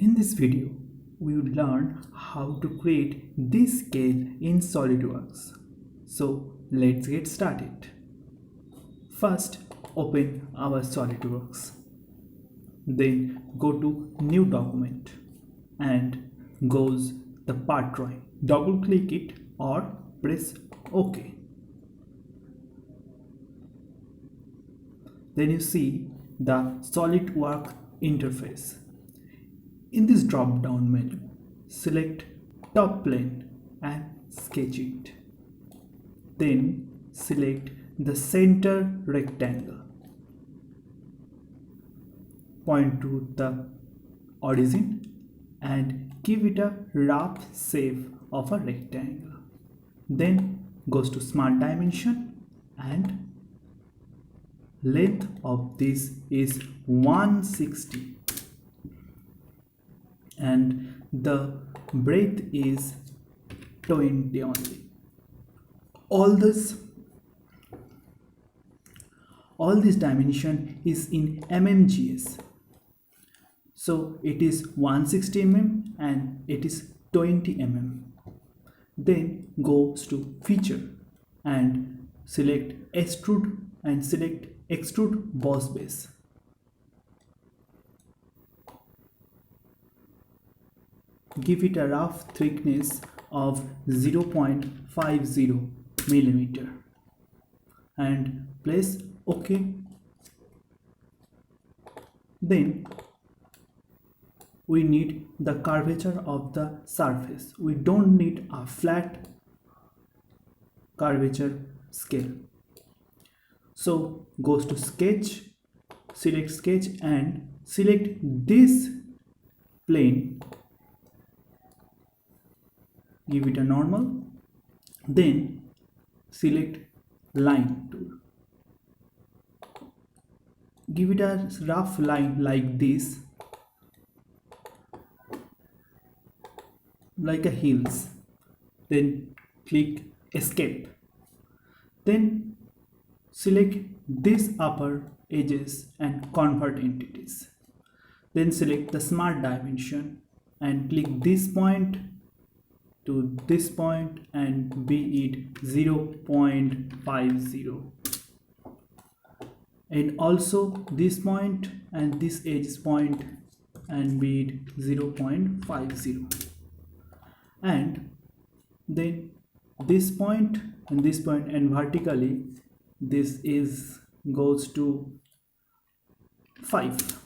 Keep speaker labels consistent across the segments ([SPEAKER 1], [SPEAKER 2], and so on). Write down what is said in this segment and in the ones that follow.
[SPEAKER 1] In this video, we will learn how to create this scale in Solidworks. So let's get started. First, open our Solidworks. Then go to New Document and goes the part drawing. Double click it or press OK. Then you see the Solidworks interface. In this drop down menu, select top plane and sketch it. Then select the center rectangle. Point to the origin and give it a rough shape of a rectangle. Then goes to Smart Dimension and length of this is 160 and the breadth is 20 only. All this dimension is in mmgs, so it is 160 mm and it is 20 mm. Then goes to feature and select extrude and select extrude boss base. Give it a rough thickness of 0.50 millimeter and press OK. Then we need the curvature of the surface. We don't need a flat curvature scale. So goes to sketch, select sketch and select this plane. Give it a normal, then select line tool. Give it a rough line like this, like a hills. Then click escape. Then select this upper edges and convert entities. Then select the smart dimension and click this point to this point and be it 0.50 and also this point and this edge point and be it 0.50 and then this point and vertically this is goes to 5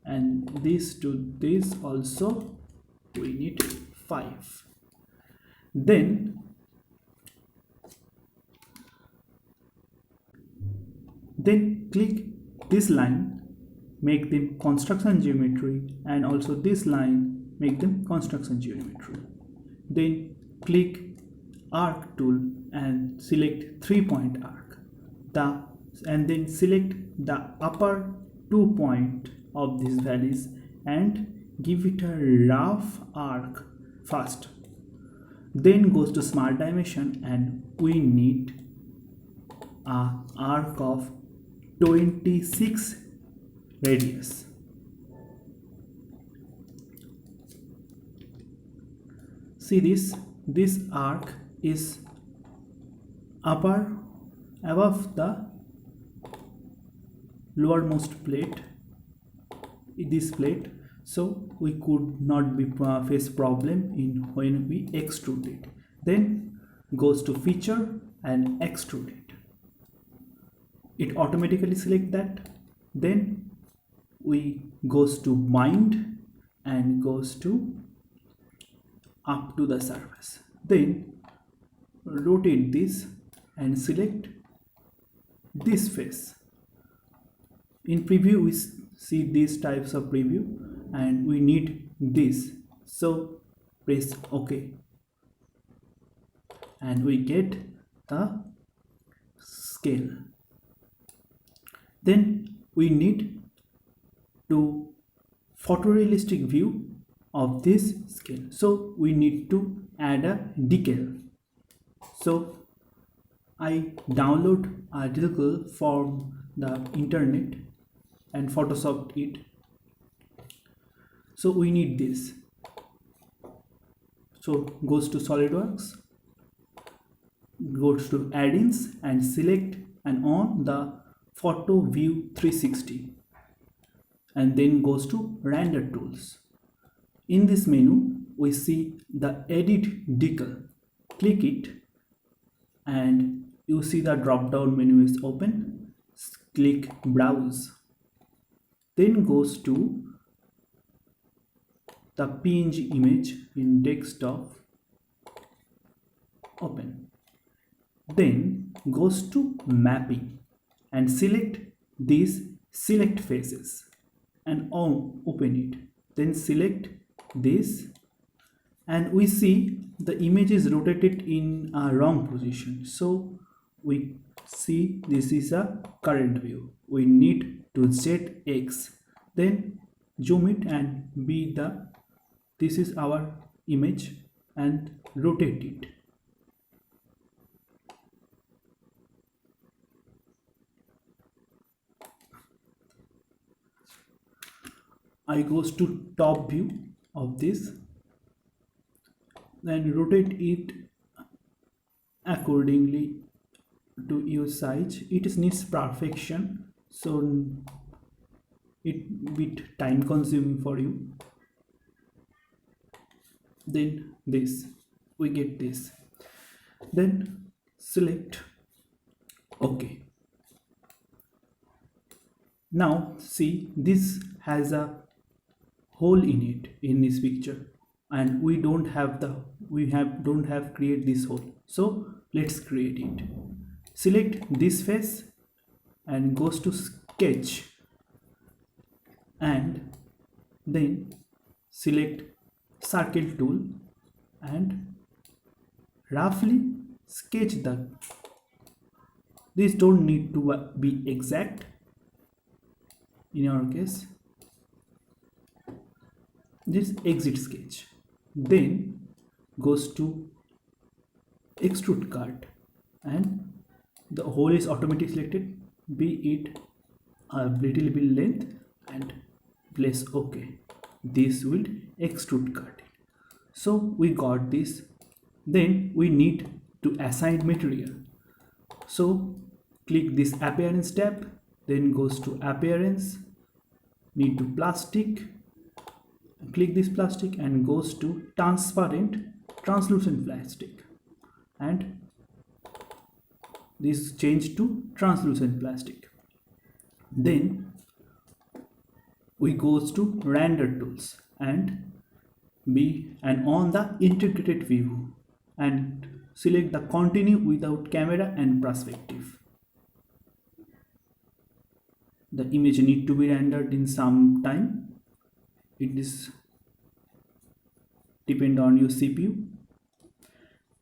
[SPEAKER 1] and this to this also we need 5. Then click this line, make them construction geometry, and also this line, make them construction geometry. Then click arc tool and select 3-point arc. And then select the upper 2 point of these valleys and give it a rough arc first. Then goes to smart dimension and we need a arc of 26 radius. See this arc is above the lowermost plate, this plate, so we could not be face problem in when we extrude it. Then goes to feature and extrude it. It automatically select that. Then we goes to bind and goes to up to the surface. Then rotate this and select this face. In preview we see these types of preview and we need this, so press OK and we get the scale. Then we need to photorealistic view of this scale, so we need to add a decal. So I download a decal from the internet and Photoshop it. So we need this. So goes to Solidworks, goes to add-ins and select and on the photo view 360, and then goes to render tools. In this menu we see the edit decal. Click it and you see the drop down menu is open. Click browse, then goes to the PNG image in desktop, open, then goes to mapping and select these select faces and open it, then select this, and we see the image is rotated in a wrong position. So we see this is a current view. We need to ZX, then zoom it and be the this is our image and rotate it. I goes to top view of this, then rotate it accordingly to your size. It needs perfection, so it bit time consuming for you. Then this, we get this, then select OK. Now see, this has a hole in it in this picture, and we don't have create this hole. So let's create it. Select this face and goes to sketch, and then select circle tool and roughly sketch this don't need to be exact in our case. This exit sketch, then goes to extrude cut, and the hole is automatically selected, be it a little bit length, and place OK. This will extrude cut. So we got this. Then we need to assign material. So click this appearance tab, then goes to appearance, need to plastic, click this plastic and goes to translucent plastic, and this change to translucent plastic. Then we goes to render tools and on the integrated view and select the continue without camera and perspective. The image need to be rendered in some time. It is depend on your CPU.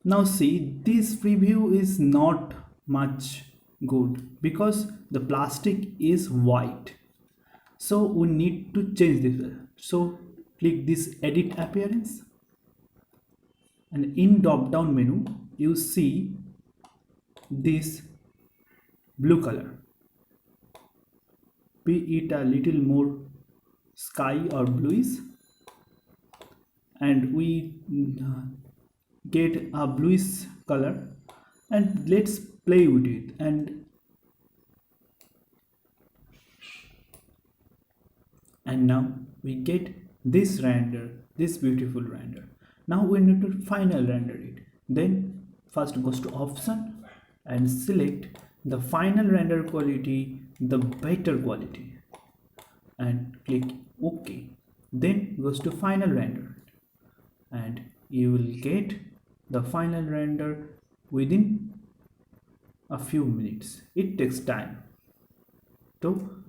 [SPEAKER 1] Now see, this preview is not much good because the plastic is white, so we need to change this. So click this edit appearance, and in drop down menu you see this blue color, be it a little more sky or bluish, and we get a bluish color, and let's play with it. And now we get this render, this beautiful render. Now we need to final render it. Then first goes to option and select the final render quality, the better quality, and click OK. Then goes to final render, and you will get the final render within a few minutes. It takes time to